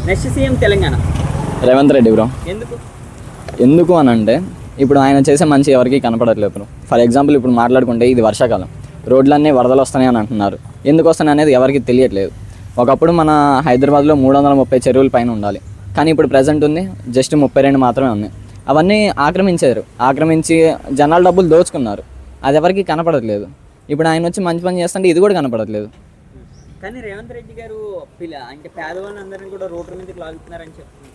Next CM Telangana Revanth Reddy bro. ఎందుకు అని అంటే ఇప్పుడు ఆయన చేసే మంచి ఎవరికి కనపడట్లేదు బ్రో. ఫర్ ఎగ్జాంపుల్ ఇప్పుడు మాట్లాడుకుంటే ఇది వర్షాకాలం, రోడ్లన్నీ వరదలు వస్తున్నాయి అని అంటున్నారు. ఎందుకు వస్తున్నాయి అనేది ఎవరికి తెలియట్లేదు. ఒకప్పుడు మన హైదరాబాద్లో 330 చెరువుల పైన ఉండాలి, కానీ ఇప్పుడు ప్రజెంట్ ఉంది జస్ట్ 32 మాత్రమే ఉన్నాయి. అవన్నీ ఆక్రమించి జనాల డబ్బులు దోచుకున్నారు. అది ఎవరికి కనపడట్లేదు. ఇప్పుడు ఆయన వచ్చి మంచి పని చేస్తుంటే ఇది కూడా కనపడట్లేదు. కానీ రేవంత్ రెడ్డి గారు అంటే పేదవాళ్ళందరినీ కూడా రోడ్ల మీదకి లాగుతున్నారని చెప్తున్నారు.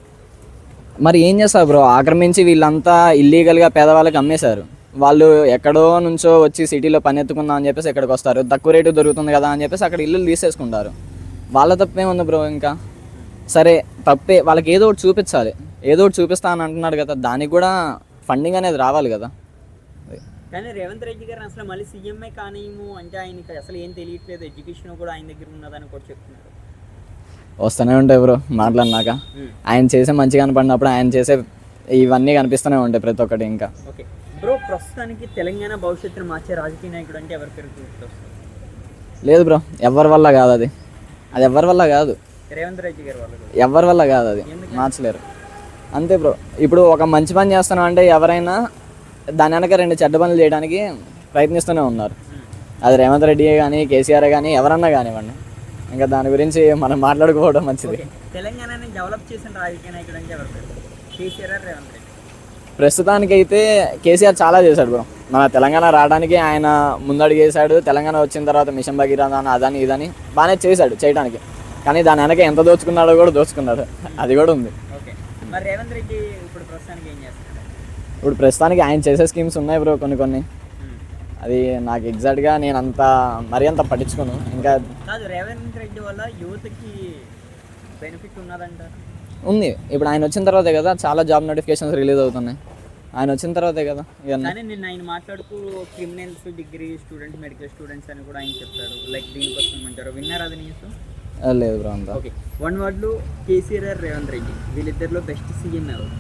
మరి ఏం చేస్తారు బ్రో, ఆక్రమించి వీళ్ళంతా ఇల్లీగల్గా పేదవాళ్ళకి అమ్మేశారు. వాళ్ళు ఎక్కడో నుంచో వచ్చి సిటీలో పని ఎత్తుకుందాం అని చెప్పేసి ఎక్కడికి వస్తారు, తక్కువ రేటు దొరుకుతుంది కదా అని చెప్పేసి అక్కడ ఇల్లు తీసేసుకుంటారు. వాళ్ళ తప్పే ఉంది బ్రో. ఇంకా సరే తప్పే, వాళ్ళకి ఏదో ఒకటి చూపించాలి. ఏదో ఒకటి చూపిస్తా అని అంటున్నాడు కదా, దానికి కూడా ఫండింగ్ అనేది రావాలి కదా. కానీ రేవంత్ రెడ్డి గారు అసలు మళ్ళీ సీఎంఏ కానిము అంటే ఆయనకి అసలు ఏం తెలియట్లేదు, ఎడ్యుకేషన్ కూడా ఆయన దగ్గర ఉన్నదని కూడా చెప్తున్నారు. వస్తూనే ఉంటాయి బ్రో మాట్లాడినాక. ఆయన చేసే మంచిగా కనపడినప్పుడు ఆయన చేసే ఇవన్నీ కనిపిస్తూనే ఉంటాయి ప్రతి ఒక్కటి. ఇంకా ఓకే బ్రో, ప్రస్తుతానికి తెలంగాణ భవిష్యత్తును మార్చే రాజకీయ నాయకుడు అంటే ఎవరి పేరు గుర్తొస్తుంది? లేదు బ్రో, ఎవరి వల్ల కాదు అది ఎవరి వల్ల కాదు. రేవంత్ రెడ్డి గారు వల్ల ఎవరి వల్ల కాదు, అది మార్చలేరు. అంతే బ్రో. ఇప్పుడు ఒక మంచి పని చేస్తున్నాం అంటే ఎవరైనా దాని వెనక 2 చెడ్డ పనులు చేయడానికి ప్రయత్నిస్తూనే ఉన్నారు. అది రేవంత్ రెడ్డి కానీ కేసీఆర్ కానీ ఎవరన్నా కానివ్వండి. ఇంకా దాని గురించి మనం మాట్లాడుకోవడం మంచిది. తెలంగాణని డెవలప్ చేసిన రాజకీయ నాయకుడు అంటే ఎవరు పేరు? కేసీఆర్, రేవంత్ రెడ్డి? ప్రస్తుతానికైతే కేసీఆర్ చాలా చేశాడు బ్రో. మన తెలంగాణ రావడానికి ఆయన ముందడుగు వేశాడు. తెలంగాణ వచ్చిన తర్వాత మిషన్ భగీరథ అదని ఇదని బాగానే చేశాడు చేయడానికి. కానీ దాని వెనక ఎంత దోచుకున్నాడో కూడా దోచుకున్నాడు, అది కూడా ఉంది. మరి రేవంత్ రెడ్డి ఇప్పుడు ప్రస్తుతానికి ఏం చేస్తున్నాడు? ఇప్పుడు ప్రస్తుతానికి ఆయన చేసే స్కీమ్స్ ఉన్నాయి బ్రో కొన్ని. అది నాకు ఎగ్జాక్ట్గా నేను మరీ అంత పట్టించుకోను. ఇంకా కాదు, రేవంత్ రెడ్డి వల్ల యువతకి బెనిఫిట్ ఉన్నదంటారు? ఉంది. ఇప్పుడు ఆయన వచ్చిన తర్వాతే కదా చాలా జాబ్ నోటిఫికేషన్స్ రిలీజ్ అవుతున్నాయి. ఆయన వచ్చిన తర్వాతే కదా ఇవన్నీ. కానీ నిన్న ఆయన మాట్లాడుతూ criminals, degree student, medical students అని కూడా ఆయన చెప్పారు. లైక్ దీనికోసం అంటారు. విన్నారు అది న్యూస్? లేదు బ్రో అంతా. ఓకే, 1 వర్డ్లో కేసీఆర్, రేవంత్ రెడ్డి వీళ్ళిద్దరిలో బెస్ట్ సీఎం ఎవరు?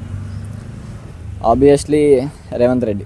ఆబ్వియస్లీ రేవంత్ రెడ్డి.